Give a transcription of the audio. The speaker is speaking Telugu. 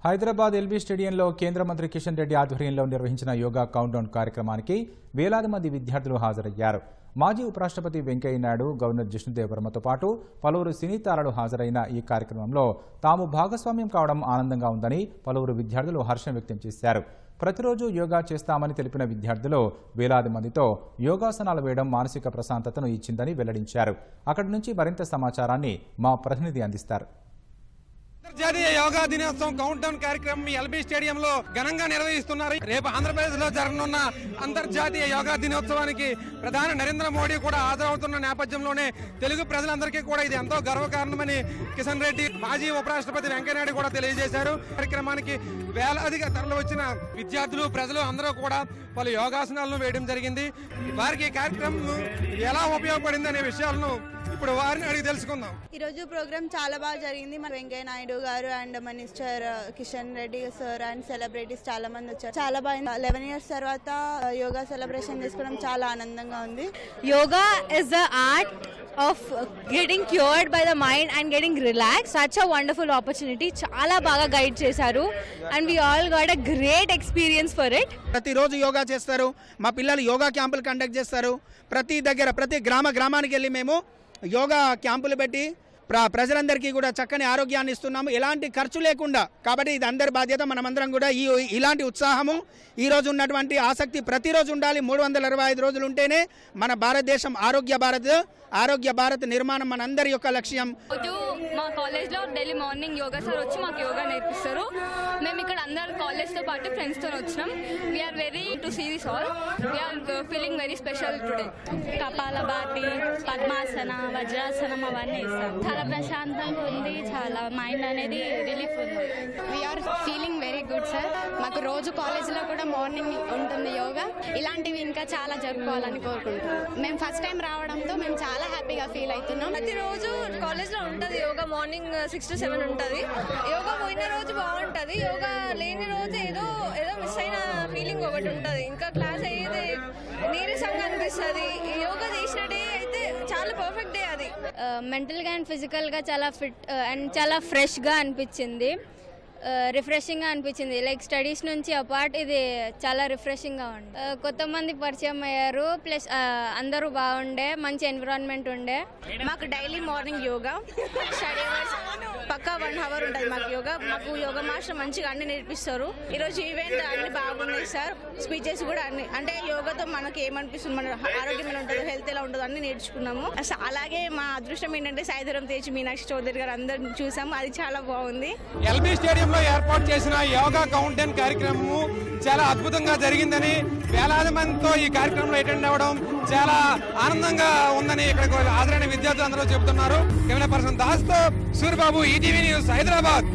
హైదరాబాద్ ఎల్బీ స్టేడియంలో కేంద్ర మంత్రి కిషన్ రెడ్డి ఆధ్వర్యంలో నిర్వహించిన యోగా కౌంట్డౌన్ కార్యక్రమానికి వేలాది మంది విద్యార్థులు హాజరయ్యారు. మాజీ ఉపరాష్ట్రపతి వెంకయ్య నాయుడు, గవర్నర్ జిష్ణుదేవ్ వర్మతో పాటు పలువురు సినీ తారలు హాజరైన ఈ కార్యక్రమంలో తాము భాగస్వామ్యం కావడం ఆనందంగా ఉందని పలువురు విద్యార్థులు హర్షం వ్యక్తం చేశారు. ప్రతిరోజు యోగా చేస్తామని తెలిపిన విద్యార్థులు వేలాది మందితో యోగాసనాలు వేయడం మానసిక ప్రశాంతతను ఇచ్చిందని వెల్లడించారు. అక్కడి నుంచి మరింత సమాచారాన్ని మా ప్రతినిధి అందిస్తారు. అంతర్జాతీయ యోగా దినోత్సవం కౌంట్ డౌన్ కార్యక్రమం ఎల్బీ స్టేడియంలో ఘనంగా నిర్వహిస్తున్నారు. రేపు ఆంధ్రప్రదేశ్ లో జరగనున్న అంతర్జాతీయ యోగా దినోత్సవానికి ప్రధాని నరేంద్ర మోడీ కూడా హాజరవుతున్న నేపథ్యంలోనే తెలుగు ప్రజలందరికీ కూడా ఇది ఎంతో గర్వకారణమని కిషన్ రెడ్డి, మాజీ ఉపరాష్ట్రపతి వెంకయ్యనాయుడు కూడా తెలియజేశారు. కార్యక్రమానికి వేలాదిగా తరలి వచ్చిన విద్యార్థులు, ప్రజలు అందరూ కూడా పలు యోగాసనాలను వేయడం జరిగింది. వారికి కార్యక్రమం ఎలా ఉపయోగపడింది అనే విషయాలను ఇప్పుడు వారిని అడిగి తెలుసుకుందాం. ఈ రోజు ప్రోగ్రామ్ చాలా బాగా జరిగింది. మన వెంకయ్య నాయుడు గారు and minister Kishan Reddy sir and celebrities చాలా మంది వచ్చారు. చాలా బాగుంది. 11 years తర్వాత యోగా సెలబ్రేషన్ చేసుకోవడం చాలా ఆనందంగా ఉంది. Yoga is the art of getting cured by the mind and getting relaxed. Such a wonderful opportunity. చాలా బాగా గైడ్ చేశారు and we all got a great experience for it. ప్రతిరోజు యోగా చేస్తారు. మా పిల్లలు యోగా క్యాంపులు కండక్ట్ చేస్తారు. ప్రతి గ్రామానికి వెళ్ళి మేము యోగా క్యాంపులు పెట్టి ప్రజలందరికీ కూడా చక్కని ఆరోగ్యాన్ని ఇస్తున్నాము, ఎలాంటి ఖర్చు లేకుండా. కాబట్టి ఇది అందరి బాధ్యత. మనమందరం కూడా ఇలాంటి ఉత్సాహము, ఈ రోజు ఉన్నటువంటి ఆసక్తి ప్రతిరోజు ఉండాలి. 365 రోజులు ఉంటేనే మన భారతదేశం ఆరోగ్య భారత్ నిర్మాణం మనందరి యొక్క లక్ష్యం. మా కాలేజ్లో డైలీ మార్నింగ్ యోగా సార్ వచ్చి మాకు యోగా నేర్పిస్తారు. మేము ఇక్కడ అందరు కాలేజ్తో పాటు ఫ్రెండ్స్తో వచ్చినాం. We are very to see this all. We are feeling very special today. Kapalabhati, padmasana, వజ్రాసనం అవన్నీ ఇస్తాం. చాలా ప్రశాంతంగా ఉంది. చాలా మైండ్ అనేది రిలీఫ్ ఉంది. We are feeling very good sir. మాకు రోజు కాలేజ్లో కూడా మార్నింగ్ ఉంటుంది యోగా. ఇలాంటివి ఇంకా చాలా జరుపుకోవాలని కోరుకుంటున్నాం. మేము ఫస్ట్ టైం రావడంతో మేము చాలా హ్యాపీగా ఫీల్ అవుతున్నాం. ప్రతిరోజు కాలేజ్లో ఉంటుంది యోగా. మార్నింగ్ 6 to 7 ఉంటుంది. యోగా పోయిన రోజు బాగుంటుంది. యోగా లేని రోజు ఏదో మిస్ అయిన ఫీలింగ్ ఒకటి ఉంటుంది. ఇంకా క్లాస్ అయ్యేది నీరసంగా అనిపిస్తుంది. యోగా చేసిన డే అయితే చాలా పర్ఫెక్ట్ డే అది. మెంటల్గా అండ్ ఫిజికల్గా చాలా ఫిట్ అండ్ చాలా ఫ్రెష్గా అనిపించింది. రిఫ్రెషింగ్గా అనిపించింది. లైక్ స్టడీస్ నుంచి అపార్ట్ ఇది చాలా రిఫ్రెషింగ్గా ఉంది. కొంతమంది పరిచయం అయ్యారు. ప్లస్ అందరూ బాగుండే, మంచి ఎన్విరాన్మెంట్ ఉండే. మాకు daily morning yoga, study hours పక్కా 1 hour ఉంటుంది మాకు యోగా. మాకు యోగా మాస్టర్ మంచిగా అన్ని నేర్పిస్తారు. ఈరోజు ఈవెంట్ అన్ని బాగున్నాయి సార్. స్పీచెస్ కూడా అన్ని, అంటే యోగాతో మనకి ఏమనిపిస్తుంది, మన ఆరోగ్యం ఎలా ఉంటుందో, హెల్త్ ఎలా ఉంటుందో అన్ని నేర్చుకున్నాము. అలాగే మా అదృష్టం ఏంటంటే సాయిధరం తేజ్, మీనాక్షి చౌదరి గారు అందరిని చూసాము. అది చాలా బాగుంది. ఎల్బీ స్టేడియం ఏర్పాటు చేసిన యోగా కౌంట్ డౌన్ కార్యక్రమము చాలా అద్భుతంగా జరిగిందని, వేలాది మందితో ఈ కార్యక్రమంలో అటెండ్ అవ్వడం చాలా ఆనందంగా ఉందని ఇక్కడ హాజరైన విద్యార్థులు అందరూ చెబుతున్నారు. కెమెరా పర్సన్ దాస్తో సూర్యబాబు, ఈటీవీ న్యూస్, హైదరాబాద్.